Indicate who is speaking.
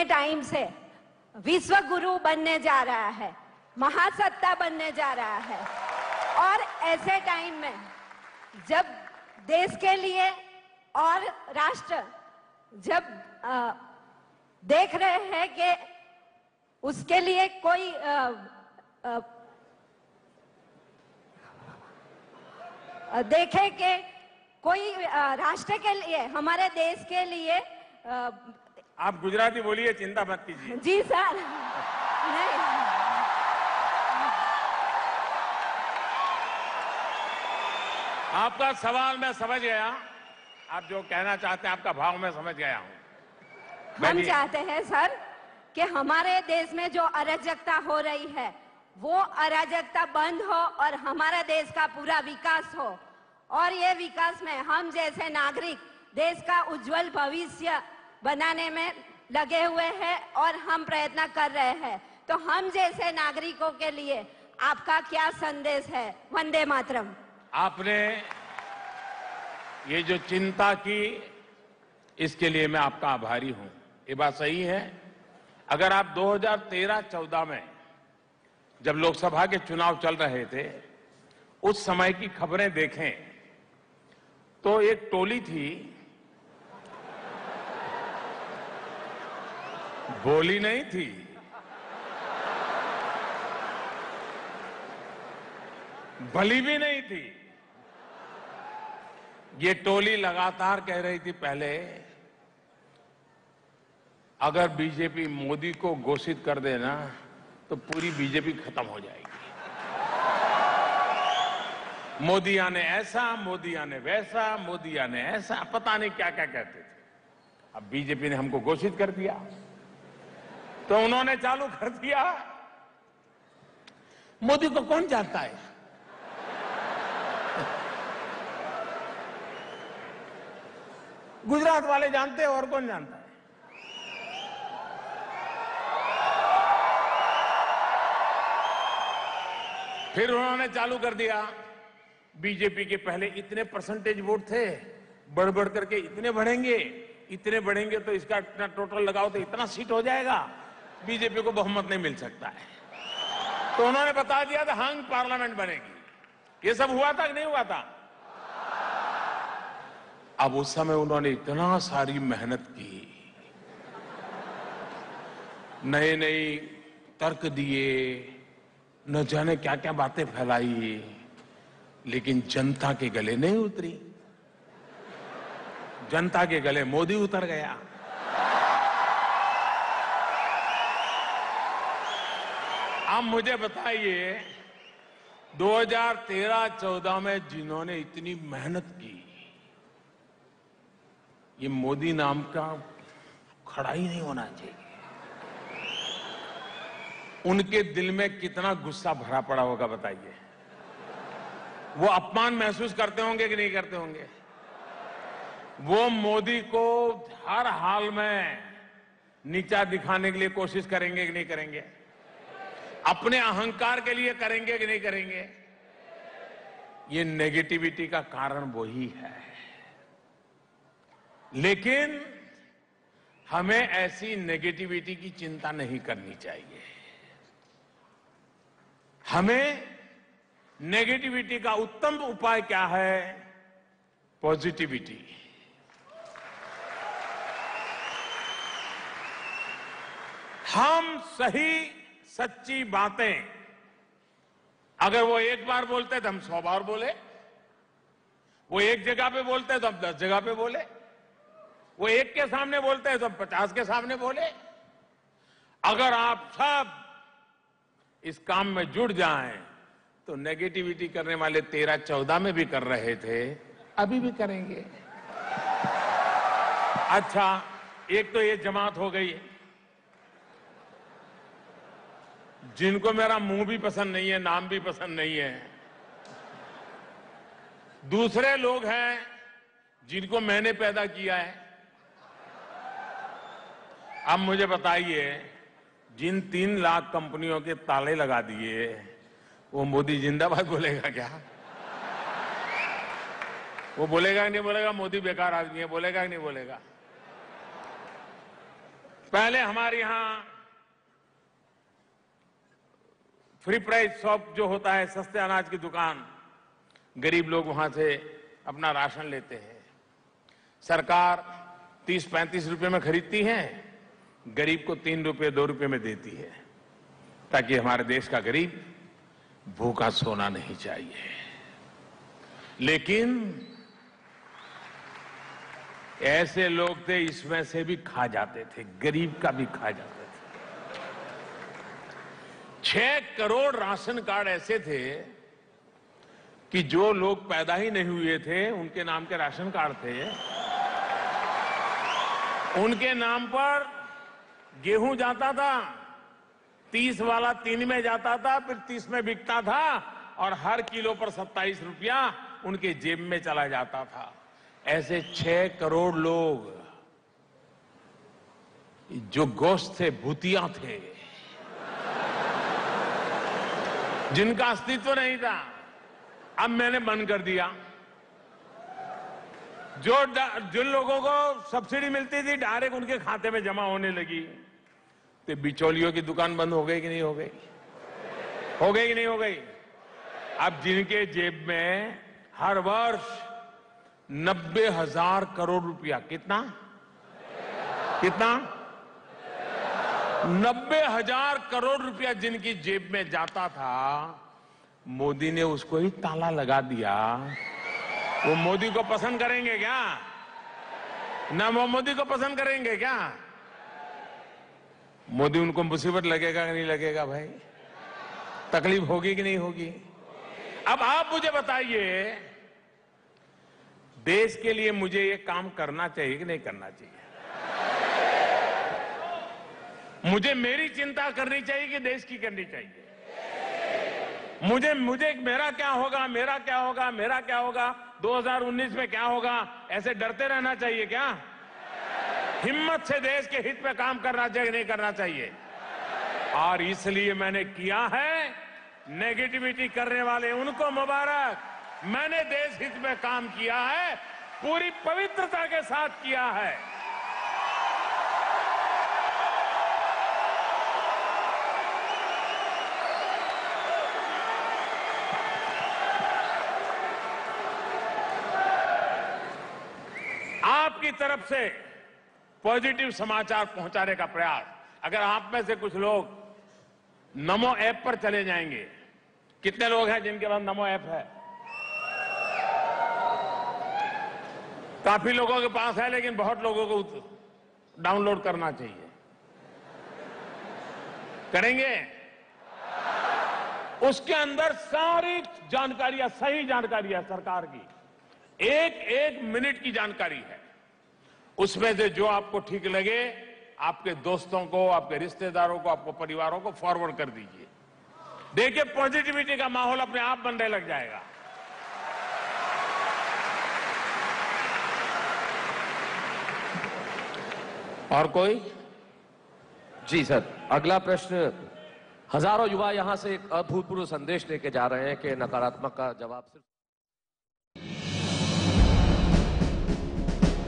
Speaker 1: Time से विश्व गुरु बनने जा रहा है, महासत्ता बनने जा रहा है। और ऐसे टाइम में जब देश के लिए और राष्ट्र जब देख रहे हैं कि उसके लिए कोई देखे कि कोई राष्ट्र के लिए, हमारे देश के लिए
Speaker 2: आप गुजराती बोलिए, चिंता मत कीजिए।
Speaker 1: जी सर, नहीं
Speaker 2: आपका सवाल मैं समझ गया, आप जो कहना चाहते हैं आपका भाव मैं समझ गया हूं।
Speaker 1: हम चाहते हैं सर कि हमारे देश में जो अराजकता हो रही है वो अराजकता बंद हो और हमारा देश का पूरा विकास हो। और ये विकास में हम जैसे नागरिक देश का उज्जवल भविष्य बनाने में लगे हुए हैं और हम प्रयत्न कर रहे हैं। तो हम जैसे नागरिकों के लिए आपका क्या संदेश है? वंदे मातरम।
Speaker 2: आपने ये जो चिंता की, इसके लिए मैं आपका आभारी हूं। ये बात सही है। अगर आप 2013-14 में जब लोकसभा के चुनाव चल रहे थे, उस समय की खबरें देखें तो एक टोली थी, बोली नहीं थी, भली भी नहीं थी। ये टोली लगातार कह रही थी पहले, अगर बीजेपी मोदी को घोषित कर देना तो पूरी बीजेपी खत्म हो जाएगी। मोदिया ने ऐसा, मोदिया ने वैसा, मोदिया ने ऐसा, पता नहीं क्या क्या कहते थे। अब बीजेपी ने हमको घोषित कर दिया तो उन्होंने चालू कर दिया, मोदी को कौन जानता है? गुजरात वाले जानते हैं, और कौन जानता है? फिर उन्होंने चालू कर दिया, बीजेपी के पहले इतने परसेंटेज वोट थे, बढ़ बढ़ करके इतने बढ़ेंगे तो इसका इतना टोटल लगाओ तो इतना सीट हो जाएगा, बीजेपी को बहुमत नहीं मिल सकता है। तो उन्होंने बता दिया था हंग पार्लियामेंट बनेगी। ये सब हुआ था कि नहीं हुआ था? अब उस समय उन्होंने इतना सारी मेहनत की, नए नए तर्क दिए, न जाने क्या क्या बातें फैलाई, लेकिन जनता के गले नहीं उतरी। जनता के गले मोदी उतर गया। अब मुझे बताइए, 2013-14 में जिन्होंने इतनी मेहनत की, ये मोदी नाम का खड़ा ही नहीं होना चाहिए। उनके दिल में कितना गुस्सा भरा पड़ा होगा बताइए। वो अपमान महसूस करते होंगे कि नहीं करते होंगे? वो मोदी को हर हाल में नीचा दिखाने के लिए कोशिश करेंगे कि नहीं करेंगे? अपने अहंकार के लिए करेंगे कि नहीं करेंगे? ये नेगेटिविटी का कारण वही है। लेकिन हमें ऐसी नेगेटिविटी की चिंता नहीं करनी चाहिए। हमें नेगेटिविटी का उत्तम उपाय क्या है? पॉजिटिविटी। हम सही सच्ची बातें अगर वो एक बार बोलते तो हम 100 बार बोले, वो एक जगह पे बोलते तो हम 10 जगह पे बोले, वो एक के सामने बोलते हैं तो हम 50 के सामने बोले। अगर आप सब इस काम में जुड़ जाएं तो नेगेटिविटी करने वाले 13-14 में भी कर रहे थे, अभी भी करेंगे। अच्छा, एक तो ये जमात हो गई जिनको मेरा मुंह भी पसंद नहीं है, नाम भी पसंद नहीं है। दूसरे लोग हैं जिनको मैंने पैदा किया है। अब मुझे बताइए, जिन 3 लाख कंपनियों के ताले लगा दिए, वो मोदी जिंदाबाद बोलेगा क्या? वो बोलेगा कि नहीं बोलेगा? मोदी बेकार आदमी है, बोलेगा कि नहीं बोलेगा? पहले हमारे यहां फ्री प्राइस शॉप जो होता है, सस्ते अनाज की दुकान, गरीब लोग वहां से अपना राशन लेते हैं। सरकार 30-35 रुपए में खरीदती है, गरीब को 3 रुपए 2 रुपए में देती है, ताकि हमारे देश का गरीब भूखा सोना नहीं चाहिए। लेकिन ऐसे लोग थे, इसमें से भी खा जाते थे, गरीब का भी खा जाते थे। 6 करोड़ राशन कार्ड ऐसे थे कि जो लोग पैदा ही नहीं हुए थे उनके नाम के राशन कार्ड थे। उनके नाम पर गेहूं जाता था, 30 वाला 3 में जाता था, फिर 30 में बिकता था और हर किलो पर 27 रुपया उनके जेब में चला जाता था। ऐसे 6 करोड़ लोग जो गोश्त थे, भूतिया थे, जिनका अस्तित्व नहीं था, अब मैंने बंद कर दिया। जिन लोगों को सब्सिडी मिलती थी डायरेक्ट उनके खाते में जमा होने लगी। तो बिचौलियों की दुकान बंद हो गई कि नहीं हो गई? हो गई कि नहीं हो गई? अब जिनके जेब में हर वर्ष 90,000 करोड़ रुपया, कितना 90,000 करोड़ रुपया जिनकी जेब में जाता था, मोदी ने उसको ही ताला लगा दिया। वो मोदी को पसंद करेंगे क्या? ना वो मोदी को पसंद करेंगे क्या? मोदी उनको मुसीबत लगेगा कि नहीं लगेगा भाई? तकलीफ होगी कि नहीं होगी? अब आप मुझे बताइए, देश के लिए मुझे ये काम करना चाहिए कि नहीं करना चाहिए? मुझे मेरी चिंता करनी चाहिए कि देश की करनी चाहिए? मुझे मेरा क्या होगा, मेरा क्या होगा, मेरा क्या होगा, 2019 में क्या होगा, ऐसे डरते रहना चाहिए क्या? हिम्मत से देश के हित में काम करना चाहिए, नहीं करना चाहिए? और इसलिए मैंने किया है। नेगेटिविटी करने वाले उनको मुबारक। मैंने देश हित में काम किया है, पूरी पवित्रता के साथ किया है। आपकी तरफ से पॉजिटिव समाचार पहुंचाने का प्रयास, अगर आप में से कुछ लोग नमो ऐप पर चले जाएंगे, कितने लोग हैं जिनके पास नमो ऐप है? काफी लोगों के पास है, लेकिन बहुत लोगों को डाउनलोड करना चाहिए। करेंगे? उसके अंदर सारी जानकारियां, सही जानकारियां सरकार की, एक मिनट की जानकारी है। उसमें से जो आपको ठीक लगे, आपके दोस्तों को, आपके रिश्तेदारों को, आपको परिवारों को फॉरवर्ड कर दीजिए। देखिए, पॉजिटिविटी का माहौल अपने आप बनने लग जाएगा। और कोई?
Speaker 3: जी सर, अगला प्रश्न। हजारों युवा यहां से एक अभूतपूर्व संदेश लेके जा रहे हैं कि नकारात्मक का जवाब सिर्फ